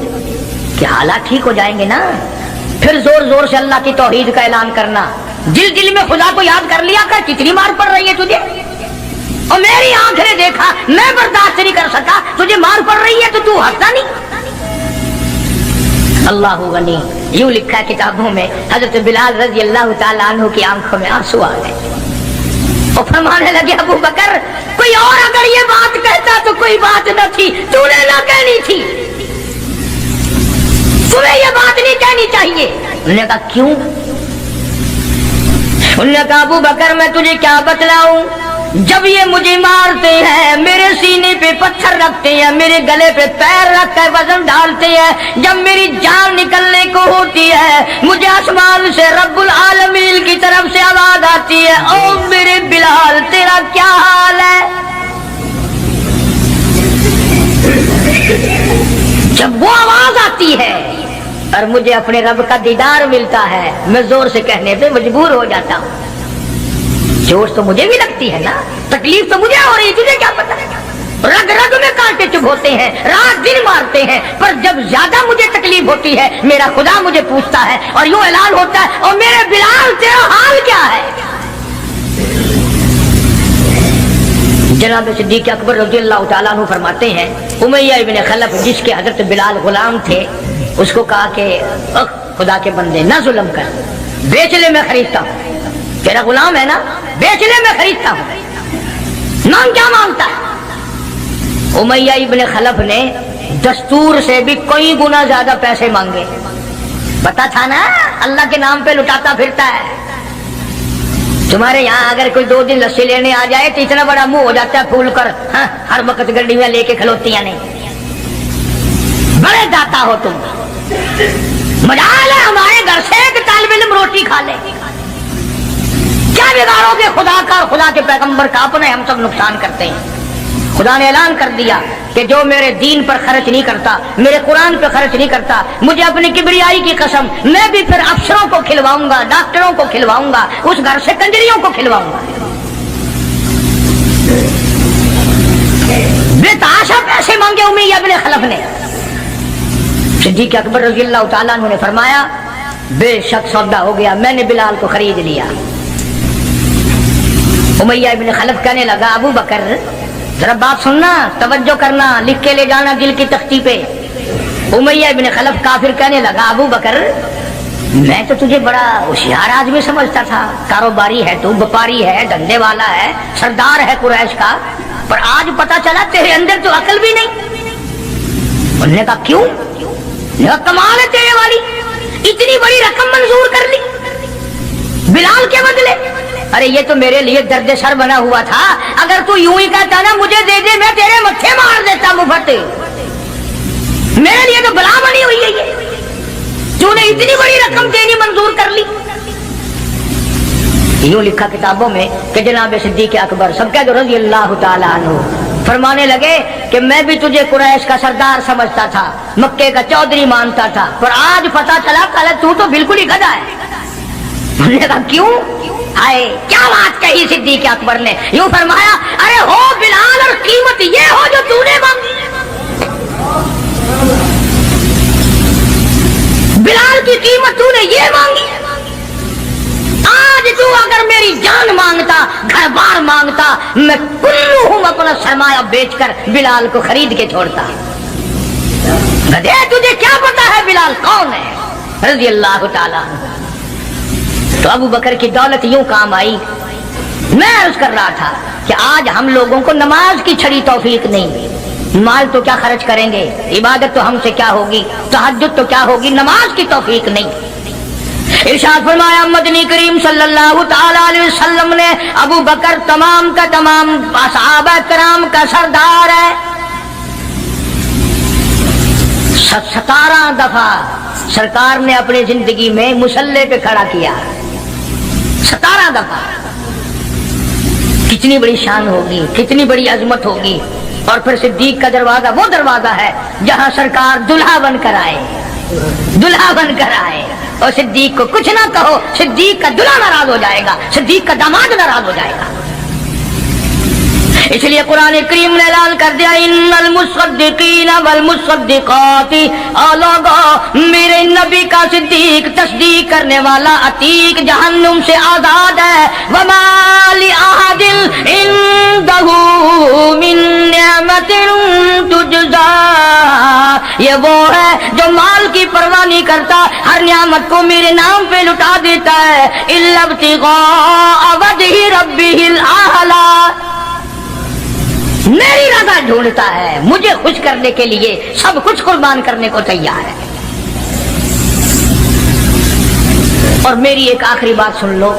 کہ حالات ٹھیک ہو جائیں گے نا, پھر زور زور سے اللہ کی توحید کا اعلان کرنا, دل دل میں خدا کو یاد کر لیا کر, کتنی مار پڑ رہی ہے تجھے, اور میری آنکھ نے دیکھا, میں برداشت نہیں کر سکا, تجھے مار پڑ رہی ہے تو ہنستا نہیں. اللہ غنی, یوں لکھا ہے کتابوں میں حضرت بلال رضی اللہ تعالیٰ عنہ کی آنکھوں میں آنسو آ گئے. اور فرمانے لگے ابو بکر کوئی اور اگر یہ بات کہتا تو کوئی بات نہ تھی, تو نے نہ کہنی تھی, تمہیں یہ بات نہیں کہنی چاہیے. انہوں نے کہا کیوں؟ انہوں نے کہا ابو بکر میں تجھے کیا بتلاؤں, جب یہ مجھے مارتے ہیں میرے سینے پہ پتھر رکھتے ہیں, میرے گلے پہ پیر رکھ کر وزن ڈالتے ہیں, جب میری جان نکلنے کو ہوتی ہے مجھے آسمان سے رب العالمین کی طرف سے آواز آتی ہے او میرے بلال تیرا کیا حال ہے. جب وہ آواز آتی ہے اور مجھے اپنے رب کا دیدار ملتا ہے, میں زور سے کہنے پہ مجبور ہو جاتا ہوں. جوش تو مجھے بھی لگتی ہے نا, تکلیف تو مجھے ہو رہی ہے, تجھے کیا پتا, رگ رگ میں کانٹے چبھ ہوتے ہیں, رات دن مارتے ہیں, پر جب زیادہ مجھے تکلیف ہوتی ہے میرا خدا مجھے پوچھتا ہے اور یوں اعلان ہوتا ہے اور میرے بلال تیرا حال کیا ہے. جناب صدیق اکبر رضی اللہ تعالیٰ عنہ فرماتے ہیں امیہ ابن خلف جس کے حضرت بلال غلام تھے, اس کو کہا کہ خدا کے بندے نہ ظلم کر, بیچ لے میں خریدتا ہوں, تیرا غلام ہے نا, بیچ لے میں خریدتا ہوں. نام کیا مانگتا ہے؟ امیہ ابن خلف نے دستور سے بھی کئی گنا زیادہ پیسے مانگے. پتا تھا نا اللہ کے نام پہ لٹاتا پھرتا ہے. تمہارے یہاں اگر کوئی 2 دن لسی لینے آ جائے تو اتنا بڑا منہ ہو جاتا ہے پھول کر, ہاں ہر وقت گڈی میں لے کے کھلوتیاں نہیں. بڑے داتا ہو تم, مجال ہے ہمارے گھر سے ایک طالب علم روٹی کھا لے, کیا بگاڑو گے خدا کا اور خدا کے پیغمبر کا, اپنے ہم سب نقصان کرتے ہیں. خدا نے اعلان کر دیا کہ جو میرے دین پر خرچ نہیں کرتا, میرے قرآن پر خرچ نہیں کرتا, مجھے اپنی کبریائی کی قسم میں بھی پھر افسروں کو کھلواؤں گا, ڈاکٹروں کو کھلواؤں گا, اس گھر سے کنجریوں کو کھلواؤں گا. بے تحاشا پیسے مانگے امیہ ابن خلف نے. सिद्दीक़ अकबर रज़ी अल्लाह तआला अन्हु ने फरमाया, बेशक सौदा हो गया, मैंने बिलाल को खरीद लिया। उमैया इब्न खलफ कहने लगा, अबू बकर जरा बात सुनना, तवज्जो करना, लिख के ले जाना दिल की तख्ती पे। उमैया इब्न खलफ काफिर कहने लगा, अबू बकर मैं तो तुझे बड़ा होशियार आदमी समझता था, कारोबारी है तू, व्यापारी है, धंधे वाला है, सरदार है कुरैश का, पर आज पता चला तेरे अंदर तो अकल भी नहीं। उन्होंने कहा क्यों? कमाल है तेरे वाली, इतनी बड़ी रकम मंजूर कर ली बिलाल के बदले। अरे ये तो मेरे लिए दर्द सर बना हुआ था, अगर तू यूं ही कहता ना मुझे दे दे, मैं तेरे मत्थे मार देता मुफत। मेरे लिए तो बला बनी हुई है ये, तूने इतनी बड़ी रकम देनी मंजूर कर ली। यूं लिखा किताबों में कि जनाब सिद्दीक़ अकबर सबका रज़ी अल्लाह तआला अन्हु फरमाने लगे कि मैं भी तुझे कुरैश का सरदार समझता था, मक्के का चौधरी मानता था, पर आज पता चला कल तू तो बिल्कुल ही गधा है। उन्होंने कहा क्यों? आए क्या बात कही सिद्दीक़ अकबर ने, यूं फरमाया, अरे हो बिलाल और कीमत ये हो जो तूने मांगी। बिलाल की कीमत तूने ये मांगी। आज तू अगर मेरी जान मांगता, घर बार मांगता, मैं कुल्लू हूं अपना सरमाया बेचकर बिलाल को खरीद के छोड़ता। गधे तुझे क्या पता है बिलाल कौन है? रज़ी अल्लाह तआला। तो अबू बकर की दौलत यूं काम आई। मैं अर्ज कर रहा था कि आज हम लोगों को नमाज की छड़ी तौफीक नहीं, माल तो क्या खर्च करेंगे, इबादत तो हमसे क्या होगी, तहज्जुद तो क्या होगी, नमाज की तौफीक नहीं। इरशाद फरमाया मदनी करीम सल्लल्लाहु ताला अलैहि वसल्लम ने, अबू बकर तमाम का तमाम सहाबा कराम का सरदार है। 17 दफा सरकार ने अपनी जिंदगी में मुसल्ले पे खड़ा किया, 17 दफा। कितनी बड़ी शान होगी, कितनी बड़ी अजमत होगी। और फिर सिद्दीक का दरवाजा वो दरवाजा है जहां सरकार दुल्हा बनकर आए, दुल्हा बनकर आए। और सिद्दीक को कुछ ना कहो, सिद्दीक का दुल्हा नाराज हो जाएगा, सिद्दीक का दामाद नाराज हो जाएगा। इसलिए कुरान करीम ने ऐलान कर दिया, इन्नल मुसद्दिकीना वल मुसद्दिकाती, मेरे नबी का सिद्दीक तस्दीक करने वाला अतीक जहन्नुम से आजाद है। वमा लि अहदिन इंदहु मिन निअमतिन तुजज़ा, ये वो है जो माल की परवाह नहीं करता, हर नियामत को मेरे नाम पे लुटा देता है। इल्ला इब्तिगा वजहि रब्बिहिल आला, मेरी रज़ा ढूंढता है, मुझे खुश करने के लिए सब कुछ कुर्बान करने को तैयार है। और मेरी एक आखिरी बात सुन लो,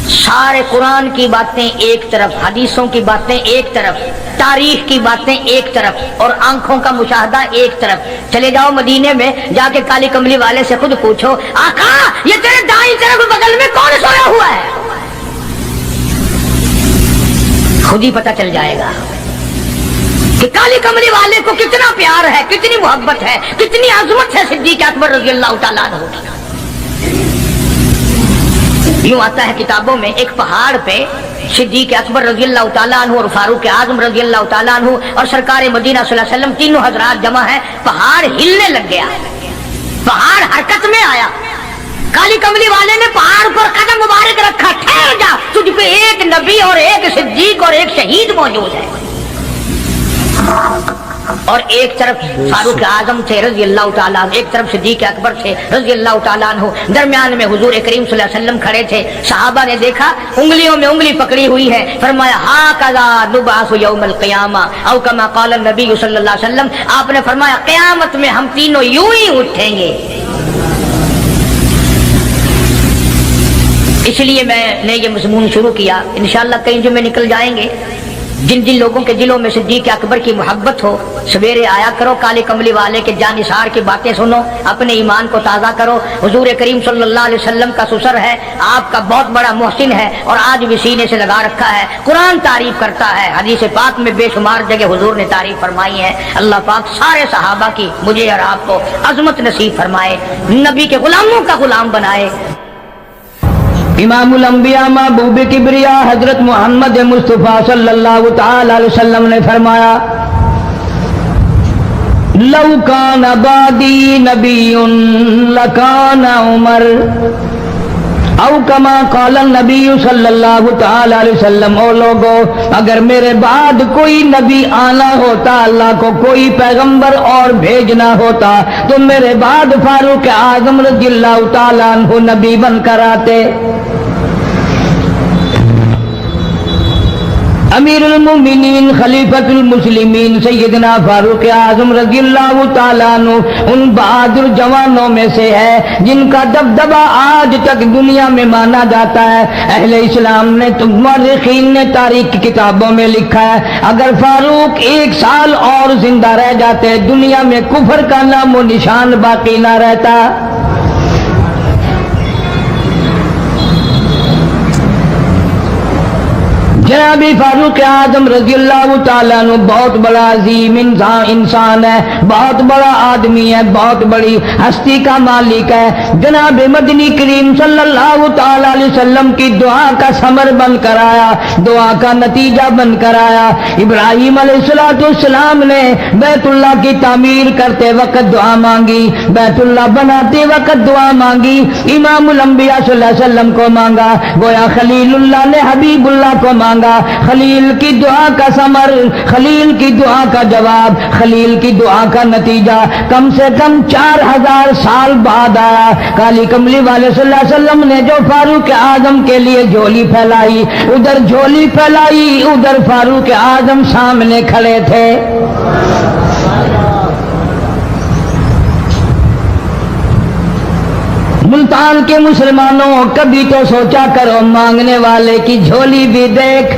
सारे कुरान की बातें एक तरफ, हदीसों की बातें एक तरफ, तारीख की बातें एक तरफ और आंखों का मुशाहदा एक तरफ। चले जाओ मदीने में, जाके काली कमली वाले से खुद पूछो, आका ये तेरे दाईं तरफ बगल में कौन सोया हुआ है? खुद ही पता चल जाएगा कि काली कमली वाले को कितना प्यार है, कितनी मोहब्बत है, कितनी अजमत है सिद्दीक अकबर रज़ी अल्लाह तआला अन्हु की। यूं आता है किताबों में, एक पहाड़ पे सिद्दीक अकबर रज़ी अल्लाह तआला अन्हु और फारूक आजम रज़ी अल्लाह तआला अन्हु और सरकार मदीना सल्लल्लाहु अलैहि वसल्लम तीनों हजरात जमा है। पहाड़ हिलने लग गया, पहाड़ हरकत में आया। काली कमली वाले ने पहाड़ पर कदम मुबारक रखा, ठहर जा, तुझ पे एक नबी और एक सिद्दीक और एक शहीद मौजूद है। और एक तरफ फारूक आजम थे रज़ी अल्लाह तआला, एक तरफ सिद्दीक अकबर थे रज़ी अल्लाह तआला अन्हु, दरमियान में हुजूर करीम सल्लल्लाहु अलैहि वसल्लम खड़े थे। सहाबा ने देखा उंगलियों में उंगली पकड़ी हुई है, फरमाया हाकज़ा नुबअसु यौमल क़ियामा औ कमा क़ाल नबी सल्लल्लाहु अलैहि वसल्लम, आपने फरमाया क़यामत में हम तीनों यूं ही उठेंगे। इसलिए मैंने ये मज़मून शुरू किया, इंशाअल्लाह कई जुम्मे निकल जाएंगे। जिन जिन लोगों के दिलों में सिद्दीक अकबर की मोहब्बत हो, सवेरे आया करो, काले कमली वाले के जानिसार की बातें सुनो, अपने ईमान को ताज़ा करो। हुजूर करीम सल्लल्लाहु अलैहि वसल्लम का ससुर है, आपका बहुत बड़ा मोहसिन है और आज भी सीने से लगा रखा है। कुरान तारीफ करता है, हदीस पाक में बेशुमार जगह हुजूर ने तारीफ फरमाई है। अल्लाह पाक सारे सहाबा की मुझे और आपको अजमत नसीब फरमाए, नबी के गुलामों का गुलाम बनाए। इमामुल अंबिया महबूब किबरिया हजरत मोहम्मद मुस्तफ़ा सल्लल्लाहु ताला अलैहि वसल्लम ने फरमाया, لو کان بعدی نبی لکان عمر او کما قال النبی صلی اللہ تعالی علیہ وسلم، او لوگو اگر میرے بعد کوئی نبی آنا ہوتا، اللہ کو کوئی پیغمبر اور بھیجنا ہوتا تو میرے بعد فاروق اعظم رضی اللہ تعالیٰ عنہ نبی بن کر آتے۔ امیر المومنین خلیفۃ المسلمین سیدنا فاروق اعظم رضی اللہ تعالیٰ عنہ ان بہادر جوانوں میں سے ہے جن کا دبدبہ آج تک دنیا میں مانا جاتا ہے۔ اہل اسلام نے مورخین نے تاریخ کی کتابوں میں لکھا ہے اگر فاروق 1 سال اور زندہ رہ جاتے دنیا میں کفر کا نام و نشان باقی نہ رہتا۔ جناب فاروق اعظم رضی اللہ تعالیٰ عنہ بہت بڑا عظیم انسان ہے، بہت بڑا آدمی ہے، بہت بڑی ہستی کا مالک ہے۔ جناب مدنی کریم صلی اللہ تعالیٰ علیہ وسلم کی دعا کا ثمر بن کر آیا، دعا کا نتیجہ بن کر آیا۔ ابراہیم علیہ السلام نے بیت اللہ کی تعمیر کرتے وقت دعا مانگی، بیت اللہ بناتے وقت دعا مانگی، امام الانبیاء صلی اللہ علیہ وسلم کو مانگا، گویا خلیل اللہ نے حبیب اللہ کو مانگا۔ خلیل کی دعا کا ثمر، خلیل کی دعا کا جواب، خلیل کی دعا کا نتیجہ کم سے کم 4000 سال بعد آیا۔ کالی کملی والے صلی اللہ علیہ وسلم نے جو فاروق اعظم کے لیے جھولی پھیلائی، ادھر جھولی پھیلائی، ادھر فاروق اعظم سامنے کھڑے تھے۔ ملتان کے مسلمانوں کبھی تو سوچا کرو مانگنے والے کی جھولی بھی دیکھ۔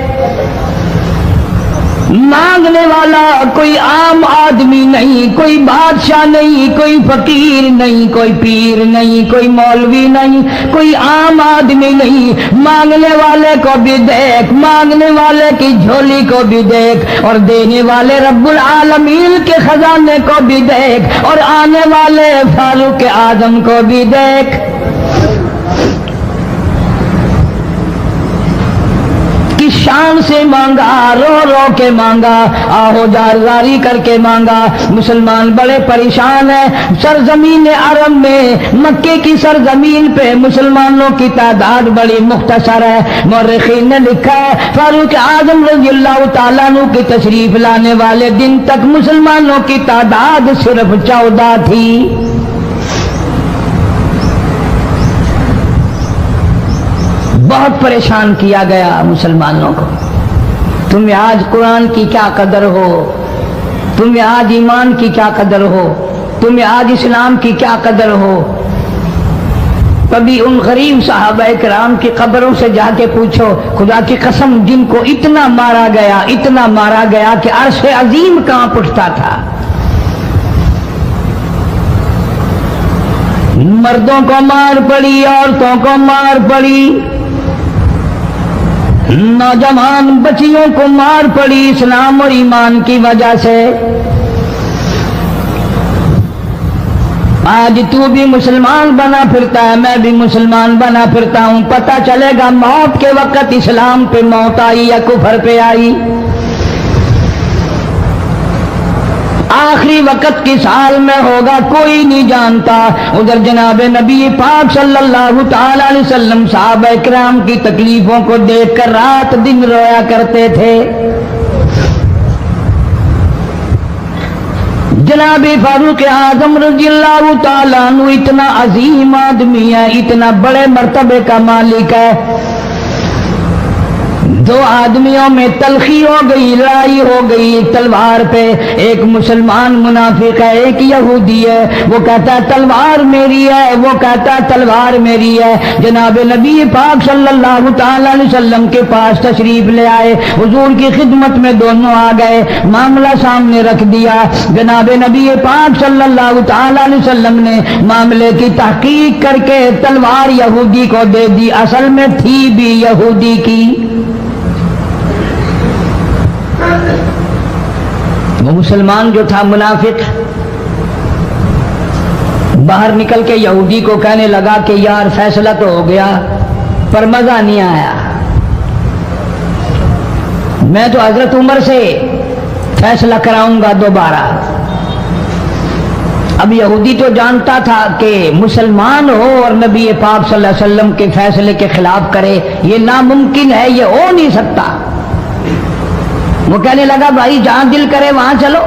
مانگنے والا کوئی عام آدمی نہیں، کوئی بادشاہ نہیں، کوئی فقیر نہیں، کوئی پیر نہیں، کوئی مولوی نہیں، کوئی عام آدمی نہیں۔ مانگنے والے کو بھی دیکھ، مانگنے والے کی جھولی کو بھی دیکھ، اور دینے والے رب العالمین کے خزانے کو بھی دیکھ، اور آنے والے فاروق اعظم کو بھی دیکھ۔ شان سے مانگا، رو رو کے مانگا، آہو جاری کر کے مانگا۔ مسلمان بڑے پریشان ہیں۔ سرزمین عرب میں مکے کی سرزمین پہ مسلمانوں کی تعداد بڑی مختصر ہے۔ مورخین نے لکھا ہے فاروق اعظم رضی اللہ تعالیٰ عنہ کی تشریف لانے والے دن تک مسلمانوں کی تعداد صرف 14 تھی۔ بہت پریشان کیا گیا مسلمانوں کو۔ تمہیں آج قرآن کی کیا قدر ہو، تمہیں آج ایمان کی کیا قدر ہو، تمہیں آج اسلام کی کیا قدر ہو۔ کبھی ان غریب صحابہ کرام کی قبروں سے جا کے پوچھو، خدا کی قسم جن کو اتنا مارا گیا، اتنا مارا گیا کہ عرش عظیم کانپ اٹھتا تھا۔ مردوں کو مار پڑی، عورتوں کو مار پڑی، نوجوان بچیوں کو مار پڑی اسلام اور ایمان کی وجہ سے۔ آج تو بھی مسلمان بنا پھرتا ہے، میں بھی مسلمان بنا پھرتا ہوں، پتہ چلے گا موت کے وقت اسلام پہ موت آئی یا کفر پہ آئی۔ آخری وقت کس حال میں ہوگا کوئی نہیں جانتا۔ ادھر جناب نبی پاک صلی اللہ تعالی علیہ وسلم صحابہ کرام کی تکلیفوں کو دیکھ کر رات دن رویا کرتے تھے۔ جناب فاروق اعظم رضی اللہ تعالیٰ عنہ اتنا عظیم آدمی ہے، اتنا بڑے مرتبے کا مالک ہے۔ دو آدمیوں میں تلخی ہو گئی، لڑائی ہو گئی تلوار پہ۔ ایک مسلمان منافق ہے، ایک یہودی ہے، وہ کہتا ہے تلوار میری ہے، وہ کہتا ہے تلوار میری ہے۔ جناب نبی پاک صلی اللہ تعالی علیہ وسلم کے پاس تشریف لے آئے، حضور کی خدمت میں دونوں آ گئے، معاملہ سامنے رکھ دیا۔ جناب نبی پاک صلی اللہ تعالی علیہ وسلم نے معاملے کی تحقیق کر کے تلوار یہودی کو دے دی، اصل میں تھی بھی یہودی کی۔ وہ مسلمان جو تھا منافق باہر نکل کے یہودی کو کہنے لگا کہ یار فیصلہ تو ہو گیا پر مزہ نہیں آیا، میں تو حضرت عمر سے فیصلہ کراؤں گا دوبارہ۔ اب یہودی تو جانتا تھا کہ مسلمان ہو اور نبی پاک صلی اللہ علیہ وسلم کے فیصلے کے خلاف کرے، یہ ناممکن ہے، یہ ہو نہیں سکتا۔ وہ کہنے لگا بھائی جہاں دل کرے وہاں چلو۔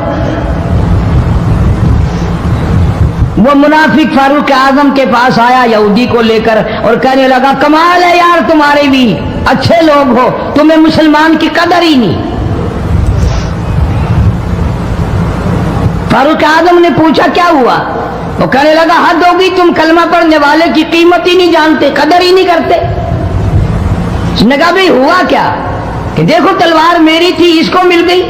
وہ منافق فاروق اعظم کے پاس آیا یہودی کو لے کر اور کہنے لگا کمال ہے یار، تمہارے بھی اچھے لوگ ہو، تمہیں مسلمان کی قدر ہی نہیں۔ فاروق اعظم نے پوچھا کیا ہوا؟ وہ کہنے لگا حد ہوگی، تم کلمہ پڑھنے والے کی قیمت ہی نہیں جانتے، قدر ہی نہیں کرتے۔ اس نے کہا بھئی ہوا کیا؟ کہ دیکھو تلوار میری تھی، اس کو مل گئی،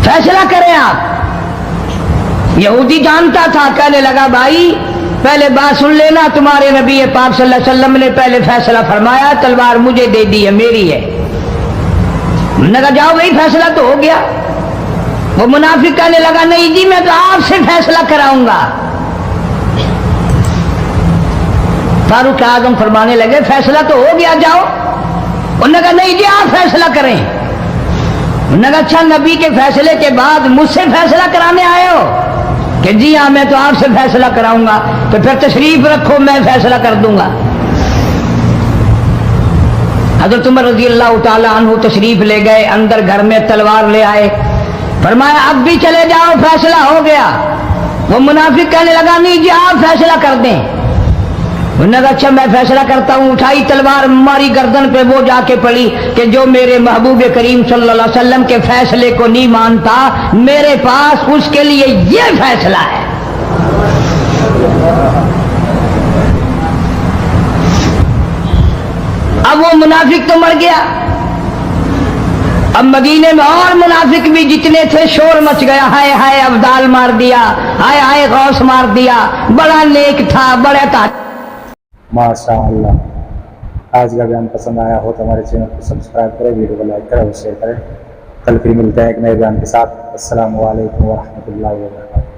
فیصلہ کریں آپ۔ یہودی جانتا تھا، کہنے لگا بھائی پہلے بات سن لینا، تمہارے نبی پاک صلی اللہ علیہ وسلم نے پہلے فیصلہ فرمایا، تلوار مجھے دے دی ہے، میری ہے۔ انہوں نے کہا جاؤ بھائی فیصلہ تو ہو گیا۔ وہ منافق کہنے لگا نہیں جی میں تو آپ سے فیصلہ کراؤں گا۔ فاروق اعظم فرمانے لگے فیصلہ تو ہو گیا جاؤ۔ انہوں نے کہا نہیں جی آپ فیصلہ کریں۔ انہوں نے کہا اچھا نبی کے فیصلے کے بعد مجھ سے فیصلہ کرانے آئے ہو؟ کہ جی ہاں میں تو آپ سے فیصلہ کراؤں گا۔ تو پھر تشریف رکھو میں فیصلہ کر دوں گا۔ حضرت عمر رضی اللہ تعالی عنہ تشریف لے گئے، اندر گھر میں تلوار لے آئے، فرمایا اب بھی چلے جاؤ فیصلہ ہو گیا۔ وہ منافق کہنے لگا نہیں جی آپ فیصلہ کر دیں۔ انہوں نے کہا اچھا میں فیصلہ کرتا ہوں۔ اٹھائی تلوار، ماری گردن پہ، وہ جا کے پڑی کہ جو میرے محبوب کریم صلی اللہ علیہ وسلم کے فیصلے کو نہیں مانتا، میرے پاس اس کے لیے یہ فیصلہ ہے۔ اب وہ منافق تو مر گیا، اب مدینے میں اور منافق بھی جتنے تھے شور مچ گیا، ہائے ہائے ابدال مار دیا، ہائے ہائے غوث مار دیا، بڑا نیک تھا، بڑا تھا۔ ماشاء اللہ۔ آج کا بیان پسند آیا ہو تو ہمارے چینل کو سبسکرائب کریں، ویڈیو کو لائک کریں اور شیئر کریں۔ کل پھر ملتے ہیں ایک نئے بیان کے ساتھ۔ السلام علیکم ورحمۃ اللہ وبرکاتہ۔